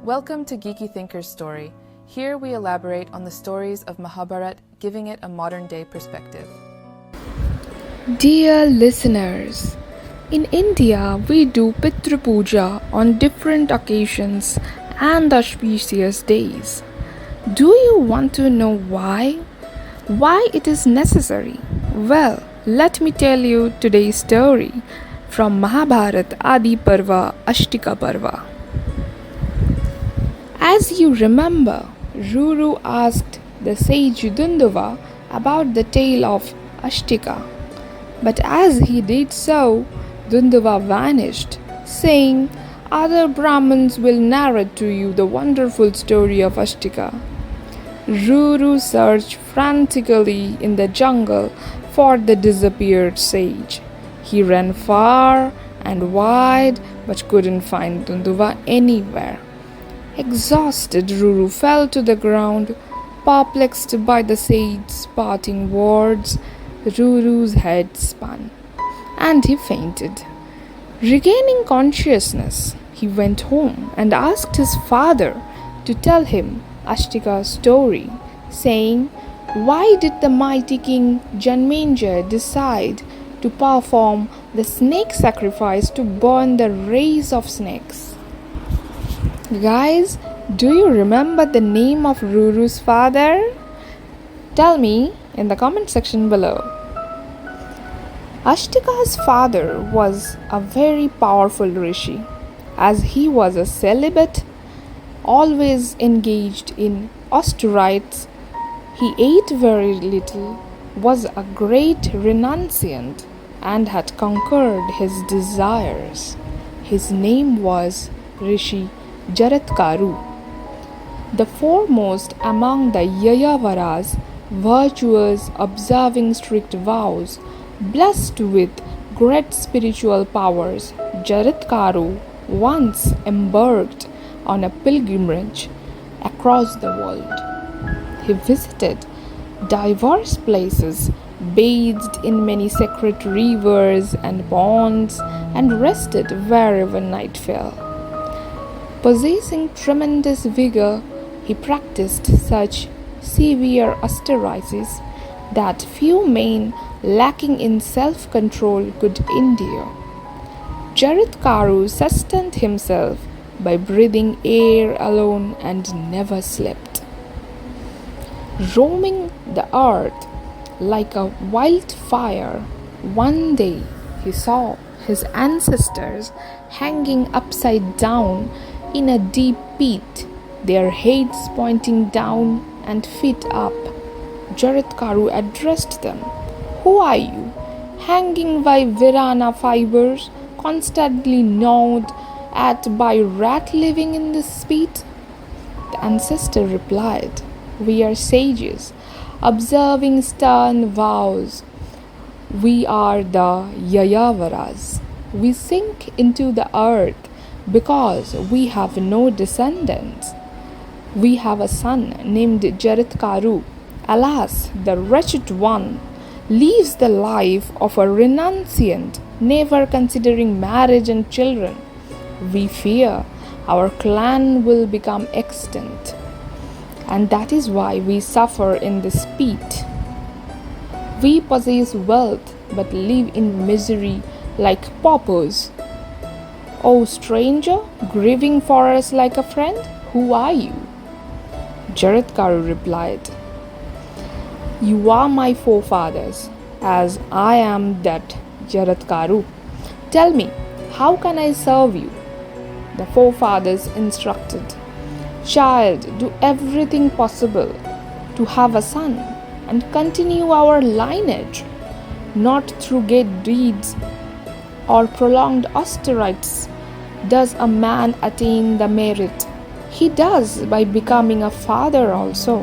Welcome to Geeky Thinker's Story. Here we elaborate on the stories of Mahabharata, giving it a modern-day perspective. Dear listeners, in India we do Pitru Puja on different occasions and auspicious days. Do you want to know why? Why it is necessary? Well, let me tell you today's story from Mahabharata Adi Parva Astika Parva. As you remember, Ruru asked the sage Dunduva about the tale of Astika. But as he did so, Dunduva vanished, saying, "Other Brahmins will narrate to you the wonderful story of Astika." Ruru searched frantically in the jungle for the disappeared sage. He ran far and wide but couldn't find Dunduva anywhere. Exhausted, Ruru fell to the ground. Perplexed by the sage's parting words, Ruru's head spun, and he fainted. Regaining consciousness, he went home and asked his father to tell him Astika's story, saying, "Why did the mighty king Janmejaya decide to perform the snake sacrifice to burn the race of snakes?" Guys, do you remember the name of Ruru's father? Tell me in the comment section below. Astika's father was a very powerful rishi. As he was a celibate, always engaged in austerities, he ate very little, was a great renunciant, and had conquered his desires. His name was Rishi Jaratgaru, the foremost among the Yayavaras, virtuous, observing strict vows, blessed with great spiritual powers. Jaratgaru once embarked on a pilgrimage across the world. He visited diverse places, bathed in many sacred rivers and ponds, and rested wherever night fell. Possessing tremendous vigor, he practiced such severe austerities that few men lacking in self-control could endure. Jaratgaru sustained himself by breathing air alone and never slept. Roaming the earth like a wildfire, one day he saw his ancestors hanging upside down in a deep pit, their heads pointing down and feet up. Jaratgaru addressed them. "Who are you, hanging by Virana fibers, constantly gnawed at by rat living in this pit?" The ancestor replied, "We are sages, observing stern vows. We are the Yayavaras. We sink into the earth because we have no descendants. We have a son named Jaratgaru. Alas, the wretched one lives the life of a renunciant, never considering marriage and children. We fear our clan will become extinct, and that is why we suffer in this pit. We possess wealth but live in misery like paupers. O stranger, grieving for us like a friend, who are you?" Jaratgaru replied, "You are my forefathers, as I am that Jaratgaru. Tell me, how can I serve you?" The forefathers instructed, "Child, do everything possible to have a son and continue our lineage. Not through great deeds or prolonged austerities does a man attain the merit. He does by becoming a father also.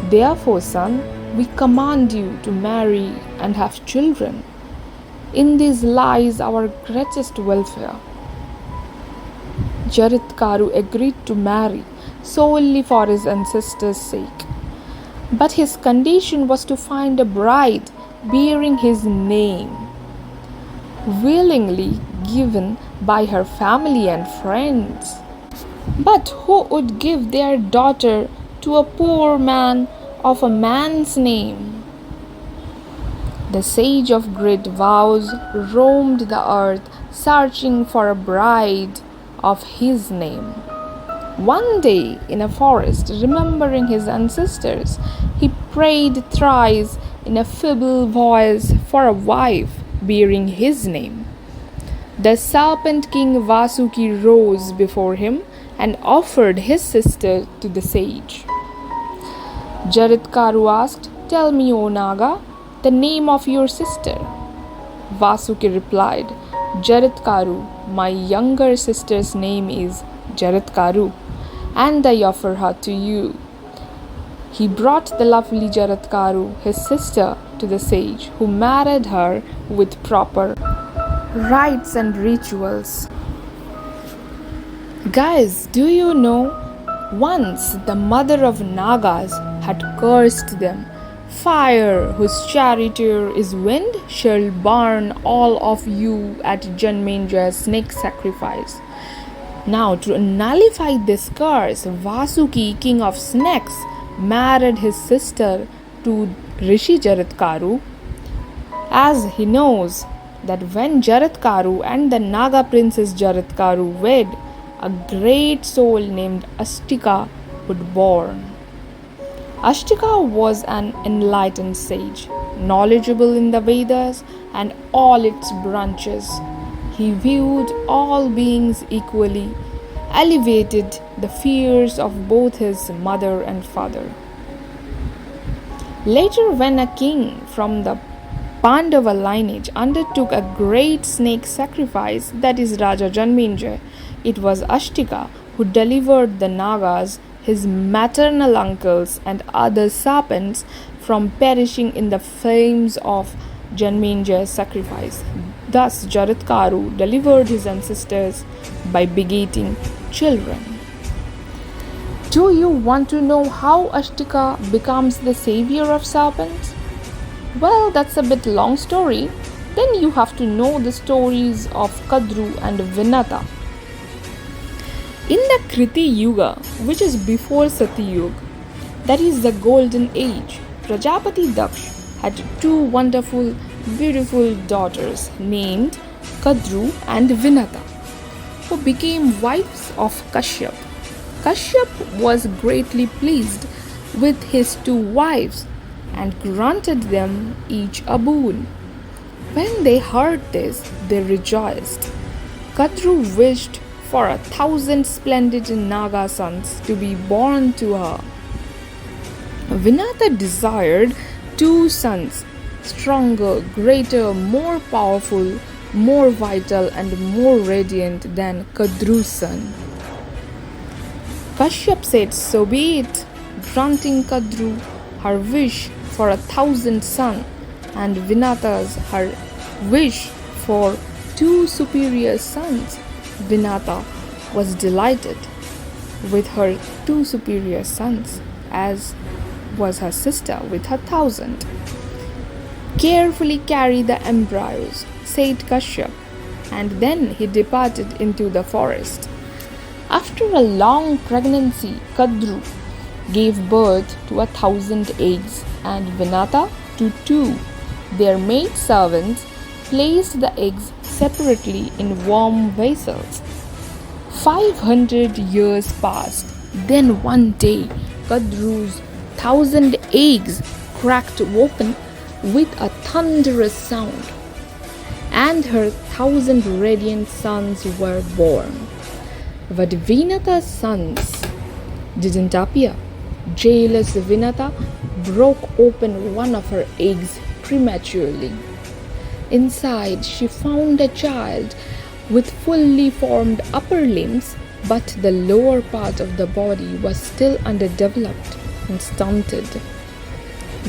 Therefore, son, we command you to marry and have children. In this lies our greatest welfare." Jaratgaru agreed to marry solely for his ancestors' sake. But his condition was to find a bride bearing his name, willingly given by her family and friends. But who would give their daughter to a poor man of a man's name? The sage of great vows roamed the earth, searching for a bride of his name. One day in a forest, remembering his ancestors, he prayed thrice in a feeble voice for a wife bearing his name. The serpent king Vasuki rose before him and offered his sister to the sage. Jaratgaru asked, "Tell me, O Naga, the name of your sister." Vasuki replied, "Jaratgaru, my younger sister's name is Jaratgaru, and I offer her to you." He brought the lovely Jaratgaru, his sister, to the sage, who married her with proper rites and rituals. Guys, do you know? Once the mother of Nagas had cursed them. "Fire, whose charioteer is wind, shall burn all of you at Janmenja's snake sacrifice." Now, to nullify this curse, Vasuki, king of snakes, married his sister to Rishi Jaratgaru, as he knows that when Jaratgaru and the Naga princess Jaratgaru wed, a great soul named Astika would born. Astika was an enlightened sage, knowledgeable in the Vedas and all its branches. He viewed all beings equally, elevated the fears of both his mother and father. Later, when a king from the Pandava lineage undertook a great snake sacrifice, that is Raja Janmenjay, it was Astika who delivered the Nagas, his maternal uncles and other serpents, from perishing in the flames of Janmenjay's sacrifice. Thus, Jaratgaru delivered his ancestors by begetting children. Do you want to know how Astika becomes the savior of serpents? Well, that's a bit long story. Then you have to know the stories of Kadru and Vinata. In the Kriti Yuga, which is before Sati Yuga, that is the golden age, Prajapati Daksh had two wonderful, beautiful daughters named Kadru and Vinata, who became wives of Kashyap. Kashyap was greatly pleased with his two wives and granted them each a boon. When they heard this, they rejoiced. Kadru wished for 1,000 splendid Naga sons to be born to her. Vinata desired 2 sons, stronger, greater, more powerful, more vital and more radiant than Kadru's son. Kashyap said, "So be it," granting Kadru her wish for 1,000 sons and Vinata's her wish for 2 superior sons. Vinata was delighted with her 2 superior sons, as was her sister with her 1,000. "Carefully carry the embryos," said Kashyap, and then he departed into the forest. After a long pregnancy, Kadru gave birth to 1,000 eggs and Vinata to 2. Their maidservants placed the eggs separately in warm vessels. 500 years passed. Then one day, Kadru's 1,000 eggs cracked open with a thunderous sound, and her 1,000 radiant sons were born. But Vinata's sons didn't appear. Jealous Vinata broke open one of her eggs prematurely. Inside, she found a child with fully formed upper limbs, but the lower part of the body was still underdeveloped and stunted.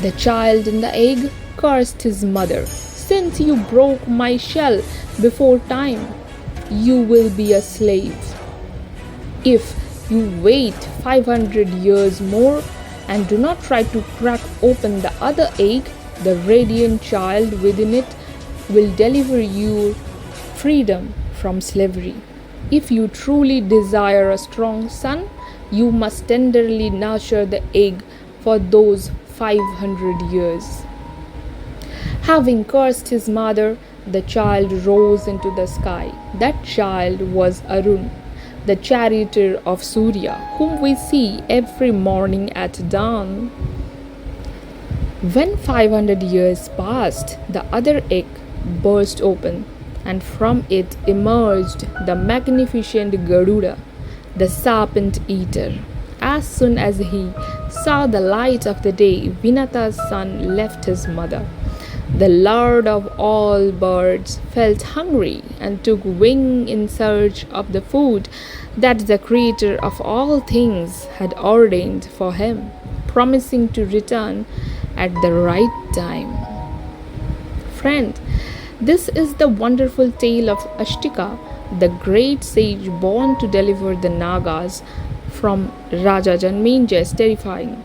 The child in the egg cursed his mother. "Since you broke my shell before time, you will be a slave. If you wait 500 years more and do not try to crack open the other egg, the radiant child within it will deliver you freedom from slavery." If you truly desire a strong son, you must tenderly nurture the egg for those 500 years. Having cursed his mother, the child rose into the sky. That child was Arun, the charioteer of Surya, whom we see every morning at dawn. When 500 years passed, the other egg burst open, and from it emerged the magnificent Garuda, the serpent eater. As soon as he saw the light of the day, Vinata's son left his mother. The lord of all birds felt hungry and took wing in search of the food that the creator of all things had ordained for him, promising to return at the right time. Friend, this is the wonderful tale of Astika, the great sage born to deliver the Nagas from Raja Janmejay's terrifying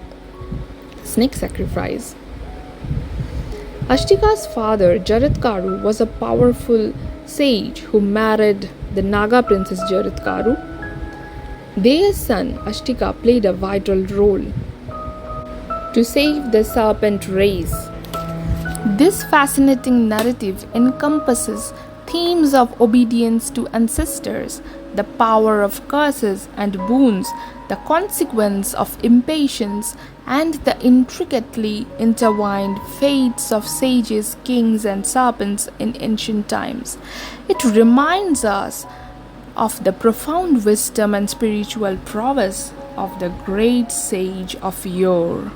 snake sacrifice. Astika's father, Jaratgaru, was a powerful sage who married the Naga princess Jaratgaru. Their son, Astika, played a vital role to save the serpent race. This fascinating narrative encompasses themes of obedience to ancestors, the power of curses and boons, the consequence of impatience, and the intricately intertwined fates of sages, kings, and serpents in ancient times. It reminds us of the profound wisdom and spiritual prowess of the great sage of yore.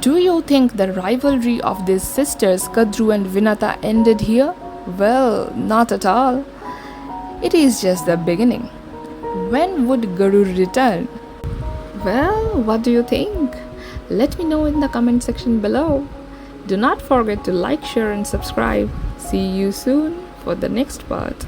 Do you think the rivalry of these sisters, Kadru and Vinata, ended here? Well, not at all. It is just the beginning. When would Guru return? Well, what do you think? Let me know in the comment section below. Do not forget to like, share, and subscribe. See you soon for the next part.